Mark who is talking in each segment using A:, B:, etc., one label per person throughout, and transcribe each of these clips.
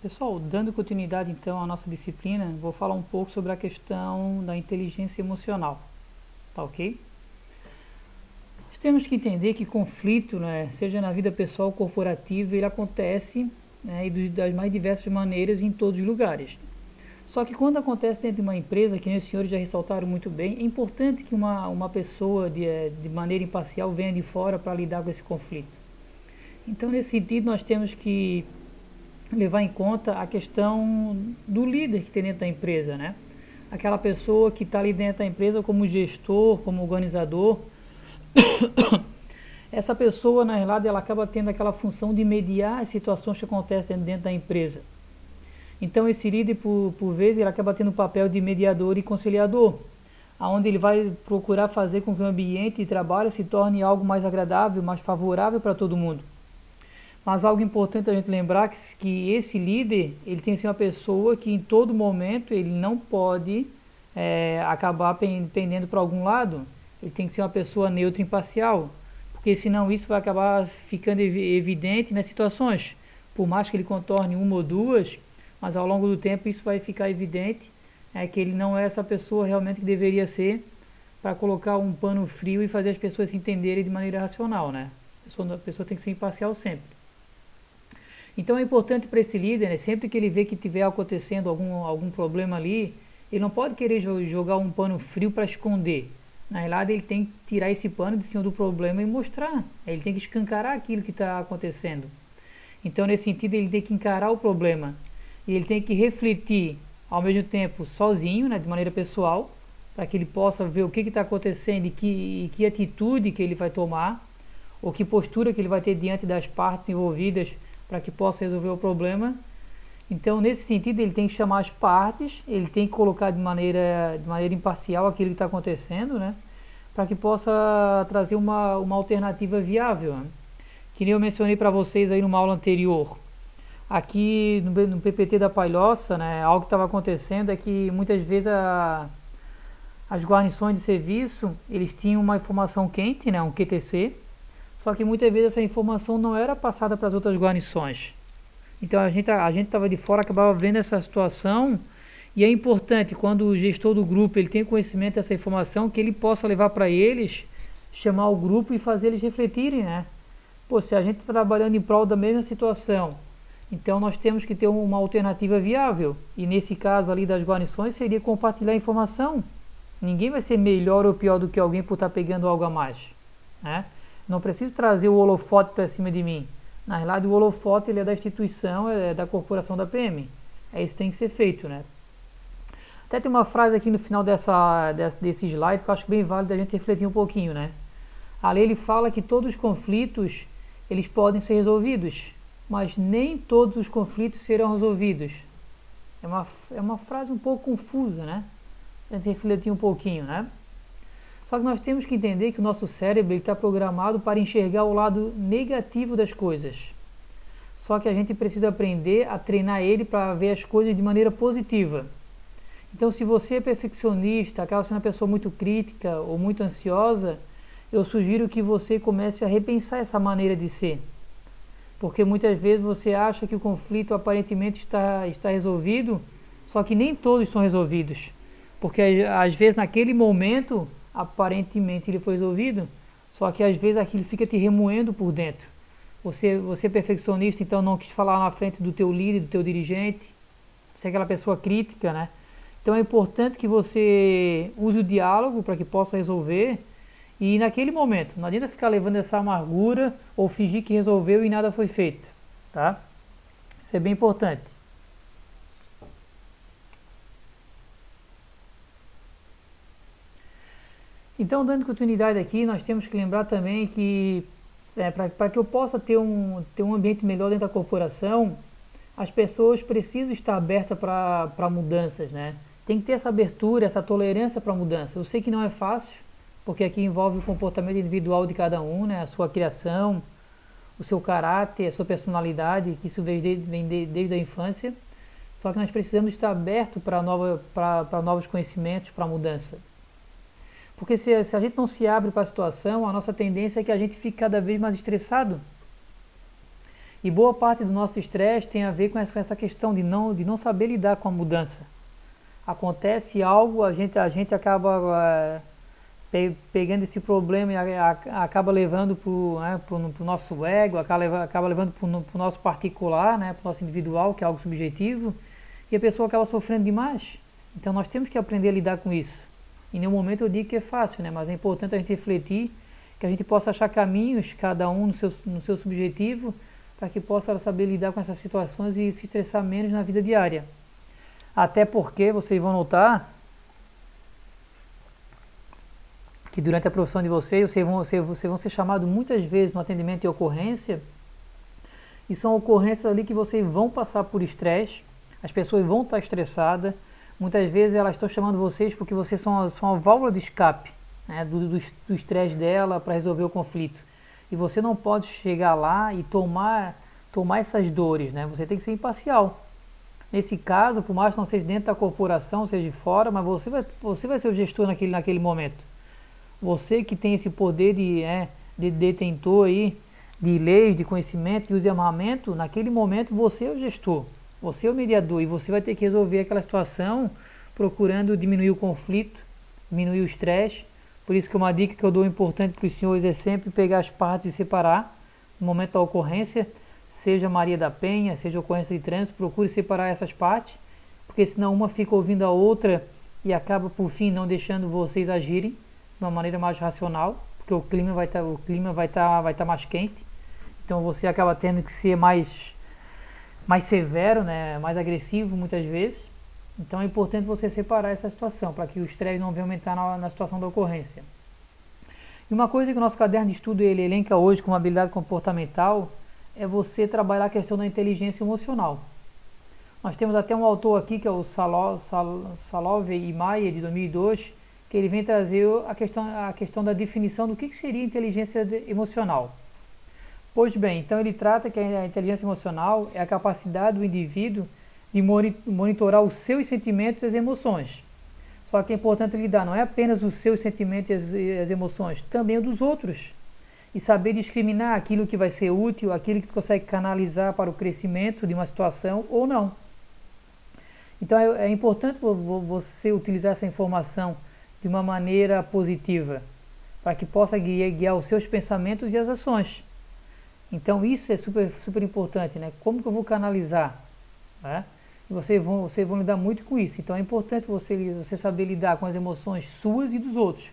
A: Pessoal, dando continuidade então à nossa disciplina, vou falar um pouco sobre a questão da inteligência emocional, tá ok? Nós temos que entender que conflito, né, seja na vida pessoal ou corporativa, ele acontece, né, e das mais diversas maneiras em todos os lugares. Só que quando acontece dentro de uma empresa, que nem os senhores já ressaltaram muito bem, é importante que uma pessoa de maneira imparcial venha de fora para lidar com esse conflito. Então, nesse sentido, nós temos que levar em conta a questão do líder que tem dentro da empresa, né? Aquela pessoa que está ali dentro da empresa como gestor, como organizador. Essa pessoa, na realidade, ela acaba tendo aquela função de mediar as situações que acontecem dentro da empresa. Então, esse líder, por vezes, ele acaba tendo o papel de mediador e conciliador, onde ele vai procurar fazer com que o ambiente de trabalho se torne algo mais agradável, mais favorável para todo mundo. Mas algo importante a gente lembrar que esse líder, ele tem que ser uma pessoa que em todo momento ele não pode acabar pendendo para algum lado. Ele tem que ser uma pessoa neutra e imparcial, porque senão isso vai acabar ficando evidente nas situações. Por mais que ele contorne uma ou duas, mas ao longo do tempo isso vai ficar evidente, que ele não é essa pessoa realmente que deveria ser para colocar um pano frio e fazer as pessoas se entenderem de maneira racional, né? A pessoa tem que ser imparcial sempre. Então é importante para esse líder, né, sempre que ele vê que estiver acontecendo algum problema ali, ele não pode querer jogar um pano frio para esconder. Na realidade, ele tem que tirar esse pano de cima do problema e mostrar. Ele tem que escancarar aquilo que está acontecendo. Então, nesse sentido, ele tem que encarar o problema. E ele tem que refletir, ao mesmo tempo, sozinho, né, de maneira pessoal, para que ele possa ver o que está acontecendo e que atitude que ele vai tomar, ou que postura que ele vai ter diante das partes envolvidas, para que possa resolver o problema. Então, nesse sentido, ele tem que chamar as partes, ele tem que colocar de maneira imparcial aquilo que está acontecendo, né? Para que possa trazer uma alternativa viável, né? Que nem eu mencionei para vocês aí numa aula anterior. Aqui no PPT da Palhoça, né, algo que estava acontecendo é que muitas vezes as guarnições de serviço, eles tinham uma informação quente, né, um QTC, só que muitas vezes essa informação não era passada para as outras guarnições. Então a gente estava de fora, acabava vendo essa situação, e é importante quando o gestor do grupo ele tem conhecimento dessa informação, que ele possa levar para eles, chamar o grupo e fazer eles refletirem, né? Pô, se a gente está trabalhando em prol da mesma situação, então nós temos que ter uma alternativa viável, e nesse caso ali das guarnições seria compartilhar a informação. Ninguém vai ser melhor ou pior do que alguém por estar pegando algo a mais, né? Não preciso trazer o holofote para cima de mim. Na realidade, o holofote ele é da instituição, é da corporação da PM. É isso que tem que ser feito, né? Até tem uma frase aqui no final desse slide que eu acho bem válido a gente refletir um pouquinho, né? Ali ele fala que todos os conflitos eles podem ser resolvidos, mas nem todos os conflitos serão resolvidos. É uma frase um pouco confusa, né? A gente refletir um pouquinho, né? Só que nós temos que entender que o nosso cérebro está programado para enxergar o lado negativo das coisas. Só que a gente precisa aprender a treinar ele para ver as coisas de maneira positiva. Então, se você é perfeccionista, acaba sendo uma pessoa muito crítica ou muito ansiosa, eu sugiro que você comece a repensar essa maneira de ser. Porque muitas vezes você acha que o conflito aparentemente está resolvido, só que nem todos são resolvidos. Porque às vezes naquele momento aparentemente ele foi resolvido, só que às vezes aquilo fica te remoendo por dentro. Você é perfeccionista, então não quis falar na frente do teu líder, do teu dirigente, você é aquela pessoa crítica, né? Então é importante que você use o diálogo para que possa resolver, e naquele momento, não adianta ficar levando essa amargura ou fingir que resolveu e nada foi feito, tá? Isso é bem importante. Então, dando continuidade aqui, nós temos que lembrar também que para que eu possa ter um ambiente melhor dentro da corporação, as pessoas precisam estar abertas para mudanças, né? Tem que ter essa abertura, essa tolerância para mudança. Eu sei que não é fácil, porque aqui envolve o comportamento individual de cada um, né? A sua criação, o seu caráter, a sua personalidade, que isso vem desde a infância. Só que nós precisamos estar abertos para novos conhecimentos, para mudança. Porque se a gente não se abre para a situação, a nossa tendência é que a gente fique cada vez mais estressado. E boa parte do nosso estresse tem a ver com essa questão de não saber lidar com a mudança. Acontece algo, a gente acaba pegando esse problema e acaba levando para o nosso ego, acaba levando para o nosso particular, né, para o nosso individual, que é algo subjetivo, e a pessoa acaba sofrendo demais. Então nós temos que aprender a lidar com isso. Em nenhum momento eu digo que é fácil, né, mas é importante a gente refletir, que a gente possa achar caminhos, cada um no seu subjetivo, para que possa saber lidar com essas situações e se estressar menos na vida diária. Até porque vocês vão notar que durante a profissão de vocês vão ser chamados muitas vezes no atendimento de ocorrência, e são ocorrências ali que vocês vão passar por estresse, as pessoas vão estar estressadas, muitas vezes elas estão chamando vocês porque vocês são a válvula de escape, né, do estresse dela para resolver o conflito. E você não pode chegar lá e tomar essas dores, né? Você tem que ser imparcial. Nesse caso, por mais que não seja dentro da corporação, seja de fora, mas você vai ser o gestor naquele momento. Você que tem esse poder de detentor aí, de leis, de conhecimento, de uso de armamento, naquele momento você é o gestor, você é o mediador e você vai ter que resolver aquela situação procurando diminuir o conflito, diminuir o estresse. Por isso que uma dica que eu dou importante para os senhores é sempre pegar as partes e separar no momento da ocorrência, seja Maria da Penha, seja ocorrência de trânsito, procure separar essas partes, porque senão uma fica ouvindo a outra e acaba por fim não deixando vocês agirem de uma maneira mais racional, porque o clima vai estar mais quente, então você acaba tendo que ser mais severo, né, mais agressivo muitas vezes. Então é importante você separar essa situação, para que o estresse não venha aumentar na situação da ocorrência. E uma coisa que o nosso caderno de estudo ele elenca hoje como habilidade comportamental é você trabalhar a questão da inteligência emocional. Nós temos até um autor aqui, que é o Salovey e Maia, de 2002, que ele vem trazer a questão da definição do que seria inteligência emocional. Pois bem, então ele trata que a inteligência emocional é a capacidade do indivíduo de monitorar os seus sentimentos e as emoções. Só que é importante lidar, não é apenas os seus sentimentos e as emoções, também os dos outros. E saber discriminar aquilo que vai ser útil, aquilo que tu consegue canalizar para o crescimento de uma situação ou não. Então é importante você utilizar essa informação de uma maneira positiva, para que possa guiar os seus pensamentos e as ações. Então isso é super importante, né? Como que eu vou canalizar? Né? E vocês vão lidar muito com isso. Então é importante você saber lidar com as emoções suas e dos outros,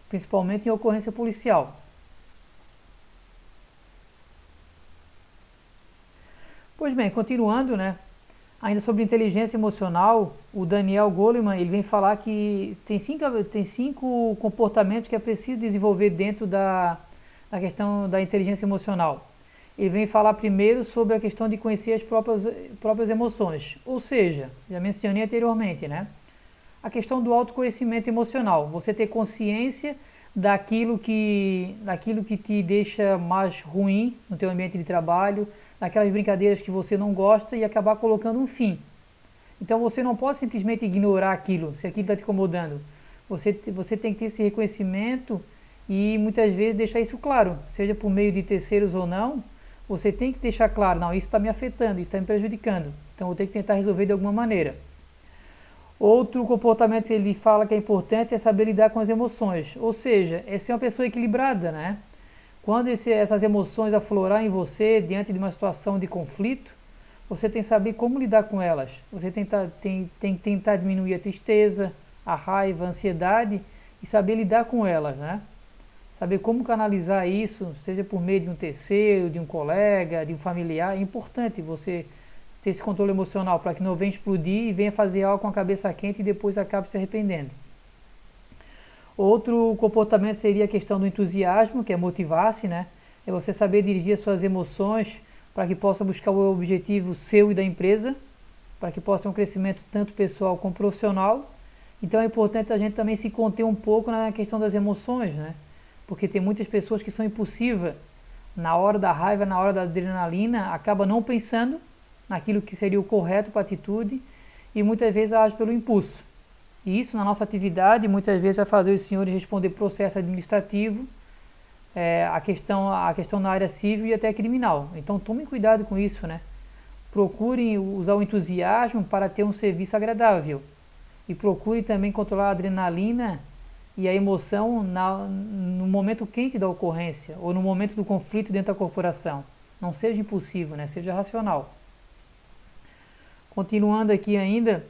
A: principalmente em ocorrência policial. Pois bem, continuando, né? Ainda sobre inteligência emocional, o Daniel Goleman ele vem falar que tem cinco comportamentos que é preciso desenvolver dentro da questão da inteligência emocional. Ele vem falar primeiro sobre a questão de conhecer as próprias emoções, ou seja, já mencionei anteriormente, né? A questão do autoconhecimento emocional, você ter consciência daquilo que te deixa mais ruim no teu ambiente de trabalho, daquelas brincadeiras que você não gosta e acabar colocando um fim. Então você não pode simplesmente ignorar aquilo, se aquilo está te incomodando. Você tem que ter esse reconhecimento e muitas vezes deixar isso claro, seja por meio de terceiros ou não, você tem que deixar claro, não, isso está me afetando, isso está me prejudicando, então eu tenho que tentar resolver de alguma maneira. Outro comportamento que ele fala que é importante é saber lidar com as emoções, ou seja, é ser uma pessoa equilibrada, né? Quando essas emoções aflorar em você diante de uma situação de conflito, você tem que saber como lidar com elas. Você tem que tentar diminuir a tristeza, a raiva, a ansiedade e saber lidar com elas, né? Saber como canalizar isso, seja por meio de um terceiro, de um colega, de um familiar. É importante você ter esse controle emocional para que não venha explodir e venha fazer algo com a cabeça quente e depois acabe se arrependendo. Outro comportamento seria a questão do entusiasmo, que é motivar-se, né? É você saber dirigir as suas emoções para que possa buscar o objetivo seu e da empresa, para que possa ter um crescimento tanto pessoal como profissional. Então é importante a gente também se conter um pouco na questão das emoções, né? Porque tem muitas pessoas que são impulsivas, na hora da raiva, na hora da adrenalina, acaba não pensando naquilo que seria o correto para a atitude e muitas vezes age pelo impulso. E isso na nossa atividade muitas vezes vai fazer os senhores responder processo administrativo a questão na área civil e até criminal. Então tomem cuidado com isso, né? Procurem usar o entusiasmo para ter um serviço agradável. E procurem também controlar a adrenalina e a emoção no momento quente da ocorrência ou no momento do conflito dentro da corporação. Não seja impulsivo, né? Seja racional. Continuando aqui ainda,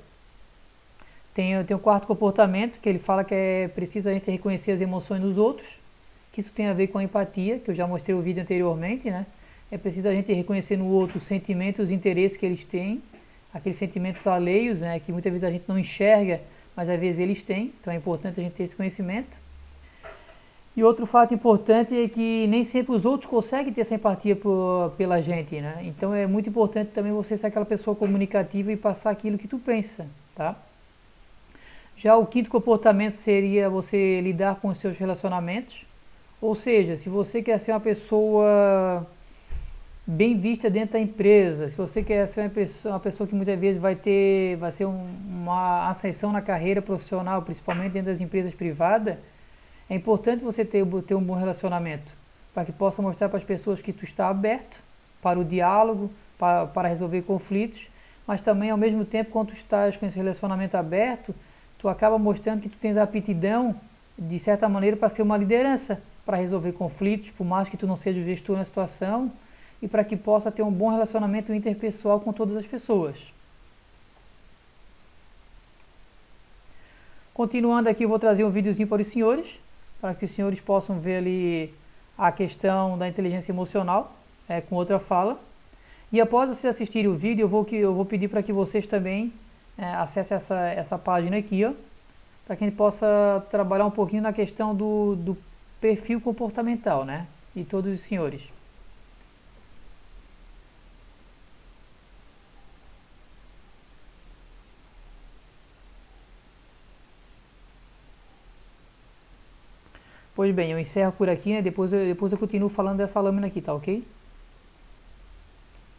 A: tem o quarto comportamento, que ele fala que é preciso a gente reconhecer as emoções dos outros, que isso tem a ver com a empatia, que eu já mostrei o vídeo anteriormente, né? É preciso a gente reconhecer no outro os sentimentos e os interesses que eles têm, aqueles sentimentos alheios, né, que muitas vezes a gente não enxerga, mas às vezes eles têm, então é importante a gente ter esse conhecimento. E outro fato importante é que nem sempre os outros conseguem ter essa empatia pela gente, né? Então é muito importante também você ser aquela pessoa comunicativa e passar aquilo que tu pensa, tá? Já o quinto comportamento seria você lidar com os seus relacionamentos, ou seja, se você quer ser uma pessoa bem vista dentro da empresa, se você quer ser uma pessoa que muitas vezes vai ser uma ascensão na carreira profissional, principalmente dentro das empresas privadas, é importante você ter um bom relacionamento, para que possa mostrar para as pessoas que tu está aberto para o diálogo, para resolver conflitos, mas também ao mesmo tempo, quando tu estás com esse relacionamento aberto, tu acaba mostrando que tu tens a aptidão, de certa maneira, para ser uma liderança, para resolver conflitos, por mais que tu não seja o gestor na situação, e para que possa ter um bom relacionamento interpessoal com todas as pessoas. Continuando aqui, eu vou trazer um videozinho para os senhores, para que os senhores possam ver ali a questão da inteligência emocional, com outra fala. E após vocês assistirem o vídeo, eu vou pedir para que vocês também acessem essa página aqui, ó, para que a gente possa trabalhar um pouquinho na questão do perfil comportamental, né, de todos os senhores. Pois bem, eu encerro por aqui, né? Depois eu continuo falando dessa lâmina aqui, tá ok?